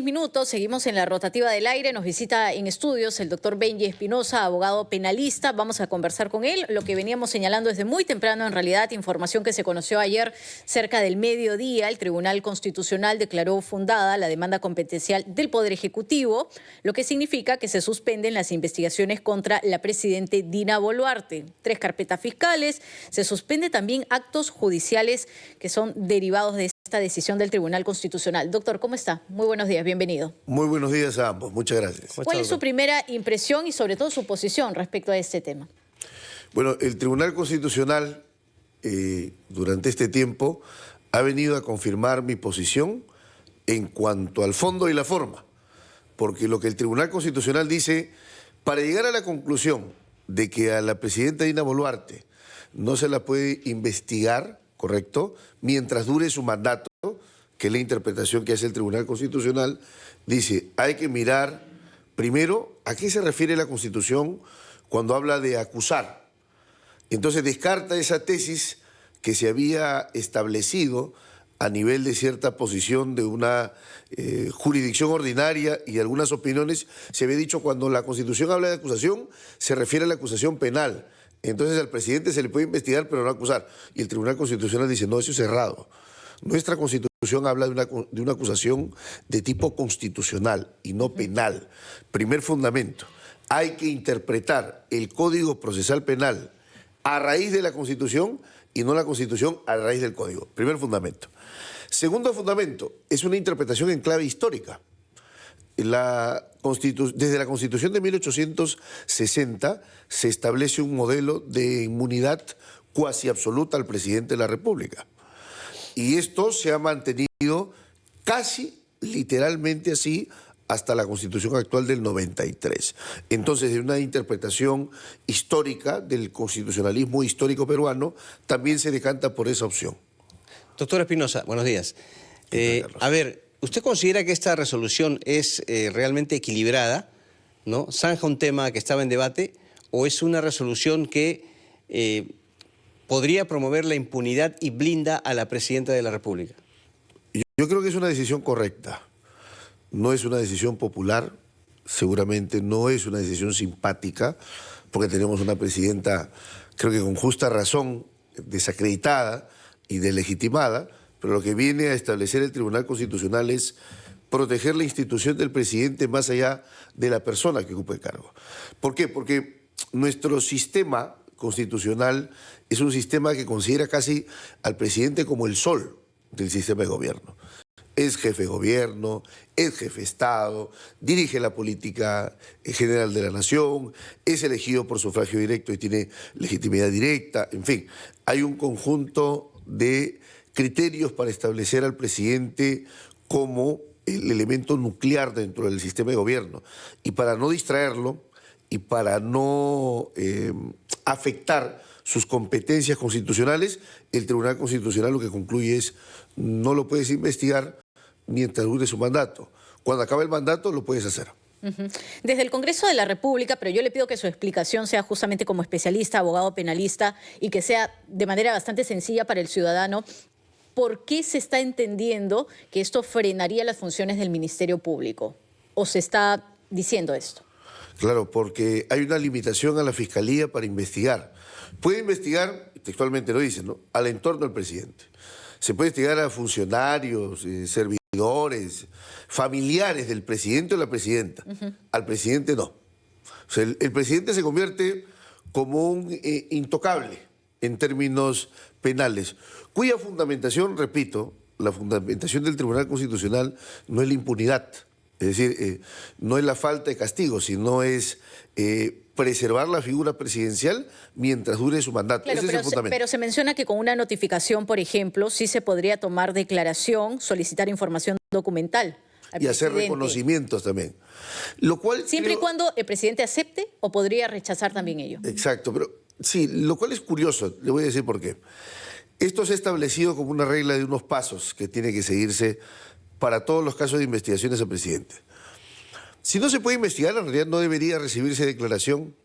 Minutos, seguimos en la rotativa del aire, nos visita en estudios el doctor Benji Espinosa, abogado penalista. Vamos a conversar con él, lo que veníamos señalando desde muy temprano, en realidad, información que se conoció ayer cerca del mediodía. El Tribunal Constitucional declaró fundada la demanda competencial del Poder Ejecutivo, lo que significa que se suspenden las investigaciones contra la presidente Dina Boluarte. 3 carpetas fiscales, se suspende también actos judiciales que son derivados de esta decisión del Tribunal Constitucional. Doctor, ¿cómo está? Muy buenos días, bienvenido. Muy buenos días a ambos, muchas gracias. ¿Cuál es su primera impresión y sobre todo su posición respecto a este tema? Bueno, el Tribunal Constitucional durante este tiempo ha venido a confirmar mi posición en cuanto al fondo y la forma, porque lo que el Tribunal Constitucional dice, para llegar a la conclusión de que a la presidenta Dina Boluarte no se la puede investigar, ¿correcto?, mientras dure su mandato, que es la interpretación que hace el Tribunal Constitucional, dice, hay que mirar primero a qué se refiere la Constitución cuando habla de acusar. Entonces descarta esa tesis que se había establecido a nivel de cierta posición de una jurisdicción ordinaria y algunas opiniones. Se había dicho cuando la Constitución habla de acusación, se refiere a la acusación penal. Entonces al presidente se le puede investigar pero no acusar. Y el Tribunal Constitucional dice, no, eso es errado. Nuestra Constitución habla de una acusación de tipo constitucional y no penal. Primer fundamento, hay que interpretar el Código Procesal Penal a raíz de la Constitución y no la Constitución a raíz del Código. Primer fundamento. Segundo fundamento, es una interpretación en clave histórica. Desde la Constitución de 1860 se establece un modelo de inmunidad cuasi absoluta al presidente de la República. Y esto se ha mantenido casi literalmente así hasta la Constitución actual del 93. Entonces, de una interpretación histórica del constitucionalismo histórico peruano, también se decanta por esa opción. Doctor Espinosa, buenos días. A ver, ¿usted considera que esta resolución es realmente equilibrada, ¿no? ¿Zanja un tema que estaba en debate o es una resolución que podría promover la impunidad y blinda a la presidenta de la República? Yo creo que es una decisión correcta. No es una decisión popular, seguramente no es una decisión simpática, porque tenemos una presidenta, creo que con justa razón, desacreditada y deslegitimada, pero lo que viene a establecer el Tribunal Constitucional es proteger la institución del presidente más allá de la persona que ocupa el cargo. ¿Por qué? Porque nuestro sistema constitucional es un sistema que considera casi al presidente como el sol del sistema de gobierno. Es jefe de gobierno, es jefe de Estado, dirige la política general de la nación, es elegido por sufragio directo y tiene legitimidad directa, en fin, hay un conjunto de criterios para establecer al presidente como el elemento nuclear dentro del sistema de gobierno. Y para no distraerlo y para no afectar sus competencias constitucionales, el Tribunal Constitucional lo que concluye es no lo puedes investigar mientras dure su mandato. Cuando acabe el mandato lo puedes hacer. Desde el Congreso de la República, pero yo le pido que su explicación sea justamente como especialista, abogado penalista, y que sea de manera bastante sencilla para el ciudadano. ¿Por qué se está entendiendo que esto frenaría las funciones del Ministerio Público? ¿O se está diciendo esto? Claro, porque hay una limitación a la Fiscalía para investigar. Puede investigar, textualmente lo dicen, ¿no?, al entorno del presidente. Se puede investigar a funcionarios, servidores, familiares del presidente o la presidenta. Al presidente no. O sea, el presidente se convierte como un intocable en términos penales, cuya fundamentación, repito, la fundamentación del Tribunal Constitucional no es la impunidad. Es decir, no es la falta de castigo, sino es preservar la figura presidencial mientras dure su mandato. Claro, ese es el fundamento. pero se menciona que con una notificación, por ejemplo, sí se podría tomar declaración, solicitar información documental al y hacer presidente. Reconocimientos también. Lo cual Siempre y cuando el presidente acepte o podría rechazar también ello. Exacto, pero sí, lo cual es curioso, le voy a decir por qué. Esto se ha establecido como una regla de unos pasos que tiene que seguirse para todos los casos de investigaciones al presidente. Si no se puede investigar, en realidad no debería recibirse declaración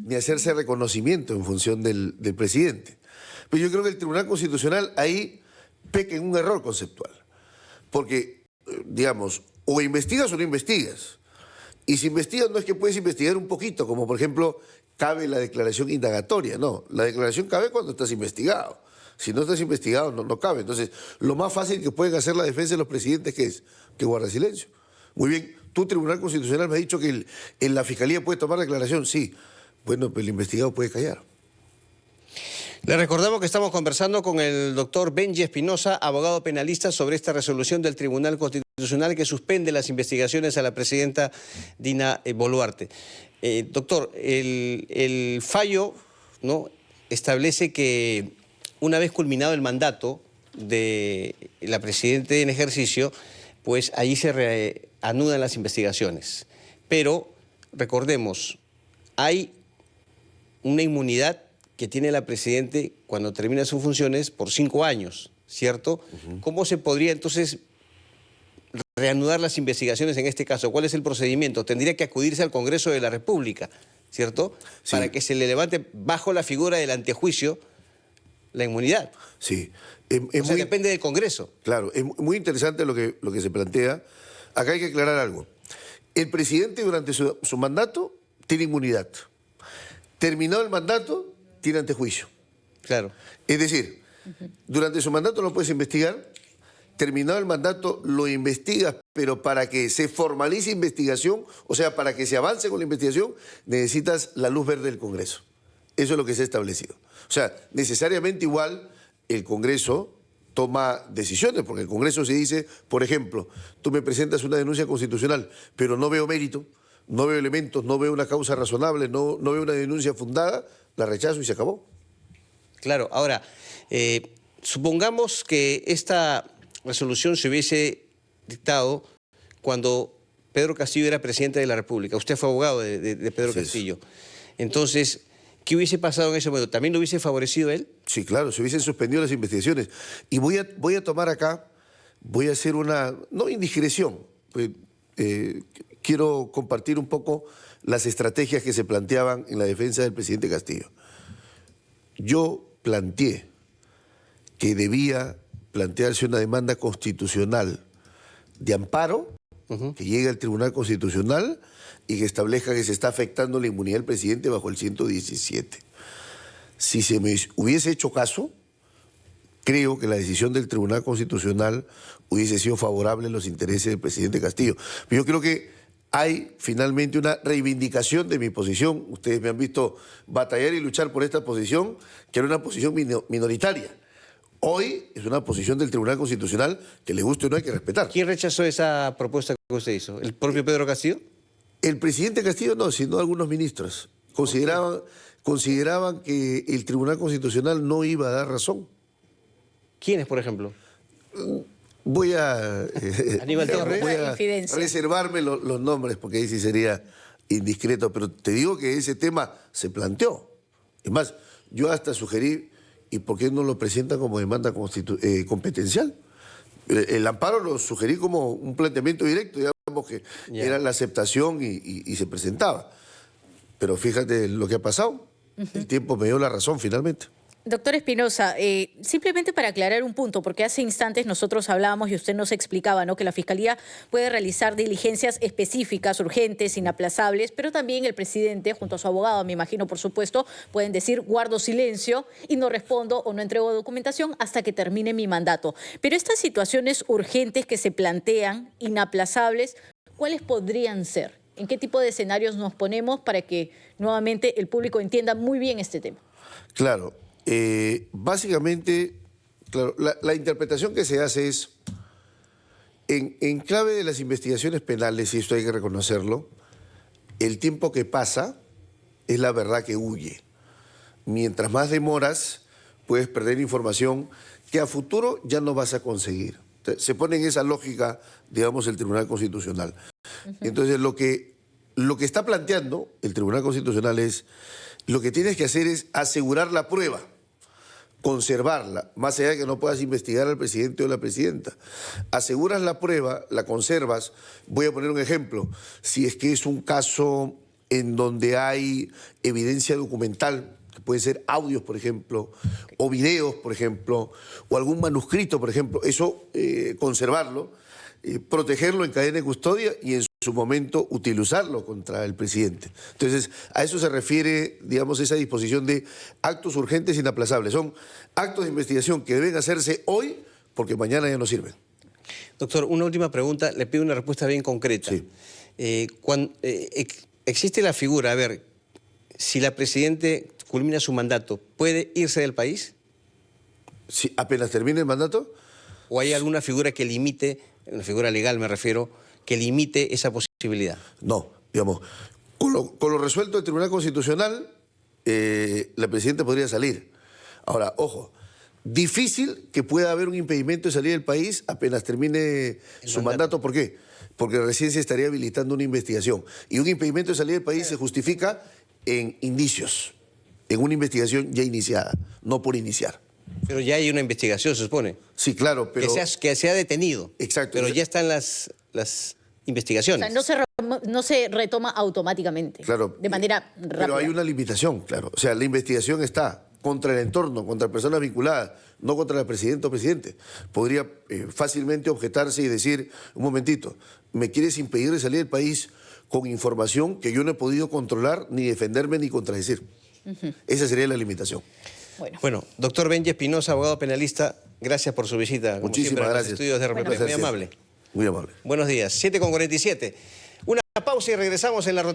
ni hacerse reconocimiento en función del presidente. Pero yo creo que el Tribunal Constitucional ahí peca en un error conceptual. Porque, digamos, O investigas o no investigas. Y si investigas no es que puedes investigar un poquito, como por ejemplo cabe la declaración indagatoria. No, la declaración cabe cuando estás investigado. Si no estás investigado no cabe. Entonces, lo más fácil que pueden hacer la defensa de los presidentes ¿qué es? Que guarda silencio. Muy bien, tú, Tribunal Constitucional, me has dicho que en la Fiscalía puede tomar declaración. Sí. Bueno, pues el investigado puede callar. Le recordamos que estamos conversando con el doctor Benji Espinosa, abogado penalista, sobre esta resolución del Tribunal Constitucional que suspende las investigaciones a la presidenta Dina Boluarte. Doctor, el fallo, ¿no?, establece que una vez culminado el mandato de la presidenta en ejercicio, pues allí se reanudan las investigaciones. Pero, recordemos, hay una inmunidad que tiene la presidenta cuando termina sus funciones por 5 años, ¿cierto? ¿Cómo se podría entonces reanudar las investigaciones en este caso? ¿Cuál es el procedimiento? Tendría que acudirse al Congreso de la República, ¿cierto? Sí. Para que se le levante bajo la figura del antejuicio la inmunidad. Sí. O sea, depende del Congreso. Claro, es muy interesante lo que se plantea. Acá hay que aclarar algo. El presidente durante su mandato tiene inmunidad. Terminado el mandato, tiene antejuicio. Claro. Es decir, durante su mandato lo puedes investigar, terminado el mandato lo investigas, pero para que se formalice investigación, o sea, para que se avance con la investigación, necesitas la luz verde del Congreso. Eso es lo que se ha establecido. O sea, necesariamente igual el Congreso toma decisiones, porque el Congreso se dice, por ejemplo, tú me presentas una denuncia constitucional, pero no veo mérito, no veo elementos, no veo una causa razonable, no veo una denuncia fundada, la rechazo y se acabó. Claro, ahora, supongamos que esta resolución se hubiese dictado cuando Pedro Castillo era presidente de la República. Usted fue abogado de Pedro Castillo. Entonces, ¿qué hubiese pasado en ese momento? ¿También lo hubiese favorecido él? Sí, claro, se hubiesen suspendido las investigaciones. Y voy a tomar acá, voy a hacer una, no indiscreción, pues, quiero compartir un poco las estrategias que se planteaban en la defensa del presidente Castillo. Yo planteé que debía plantearse una demanda constitucional de amparo, que llegue al Tribunal Constitucional y que establezca que se está afectando la inmunidad del presidente bajo el 117. Si se me hubiese hecho caso, creo que la decisión del Tribunal Constitucional hubiese sido favorable a los intereses del presidente Castillo. Pero yo creo que hay finalmente una reivindicación de mi posición. Ustedes me han visto batallar y luchar por esta posición, que era una posición minoritaria. Hoy es una posición del Tribunal Constitucional que le guste o no hay que respetar. ¿Quién rechazó esa propuesta que usted hizo? ¿El propio Pedro Castillo? El presidente Castillo no, sino algunos ministros. Consideraban que el Tribunal Constitucional no iba a dar razón. ¿Quiénes, por ejemplo? Voy a, Aníbal Torres. voy a reservarme los nombres porque ahí sí sería indiscreto, pero te digo que ese tema se planteó. Es más, yo hasta sugerí, ¿y por qué no lo presentan como demanda competencial? El amparo lo sugerí como un planteamiento directo, digamos que era la aceptación y se presentaba. Pero fíjate lo que ha pasado. El tiempo me dio la razón finalmente. Doctor Espinosa, simplemente para aclarar un punto, porque hace instantes nosotros hablábamos y usted nos explicaba, ¿no?, que la Fiscalía puede realizar diligencias específicas, urgentes, inaplazables, pero también el presidente, junto a su abogado, me imagino, por supuesto, pueden decir guardo silencio y no respondo o no entrego documentación hasta que termine mi mandato. Pero estas situaciones urgentes que se plantean, inaplazables, ¿cuáles podrían ser? ¿En qué tipo de escenarios nos ponemos para que nuevamente el público entienda muy bien este tema? Claro. Básicamente, claro, la interpretación que se hace es, en clave de las investigaciones penales, y esto hay que reconocerlo, el tiempo que pasa es la verdad que huye. Mientras más demoras, puedes perder información que a futuro ya no vas a conseguir. Se pone en esa lógica, digamos, el Tribunal Constitucional. Entonces, lo que está planteando el Tribunal Constitucional es, lo que tienes que hacer es asegurar la prueba, conservarla, más allá de que no puedas investigar al presidente o la presidenta. Aseguras la prueba, la conservas. Voy a poner un ejemplo. Si es que es un caso en donde hay evidencia documental, que pueden ser audios, por ejemplo, o videos, por ejemplo, o algún manuscrito, por ejemplo, eso conservarlo. protegerlo en cadena de custodia y en su momento utilizarlo contra el presidente. Entonces, a eso se refiere, digamos, esa disposición de actos urgentes e inaplazables. Son actos de investigación que deben hacerse hoy porque mañana ya no sirven. Doctor, una última pregunta, le pido una respuesta bien concreta. Sí. Existe la figura, a ver, si la Presidente culmina su mandato, ¿puede irse del país? Si apenas termine el mandato, ¿O hay alguna figura que limite, una figura legal me refiero, que limite esa posibilidad? no, digamos, con lo resuelto del Tribunal Constitucional, la Presidenta podría salir. Ahora, ojo, difícil que pueda haber un impedimento de salir del país apenas termine su mandato. ¿Por qué? Porque recién se estaría habilitando una investigación. Y un impedimento de salir del país se justifica en indicios, en una investigación ya iniciada, no por iniciar. Pero ya hay una investigación, se supone. Sí, claro, pero... Que se ha detenido. Exacto. Pero ya están las investigaciones. O sea, no se retoma automáticamente, Claro, de manera rápida. Pero hay una limitación, claro. O sea, la investigación está contra el entorno, contra personas vinculadas, no contra la presidenta o presidente. Podría fácilmente objetarse y decir, un momentito, ¿me quieres impedir de salir del país con información que yo no he podido controlar, ni defenderme, ni contradecir? Esa sería la limitación. Bueno, doctor Benji Espinosa, abogado penalista, gracias por su visita. Como Muchísimas siempre, a los gracias. estudios de RPP. Muy amable. Muy amable. Buenos días. 7:47. Una pausa y regresamos en la rotación.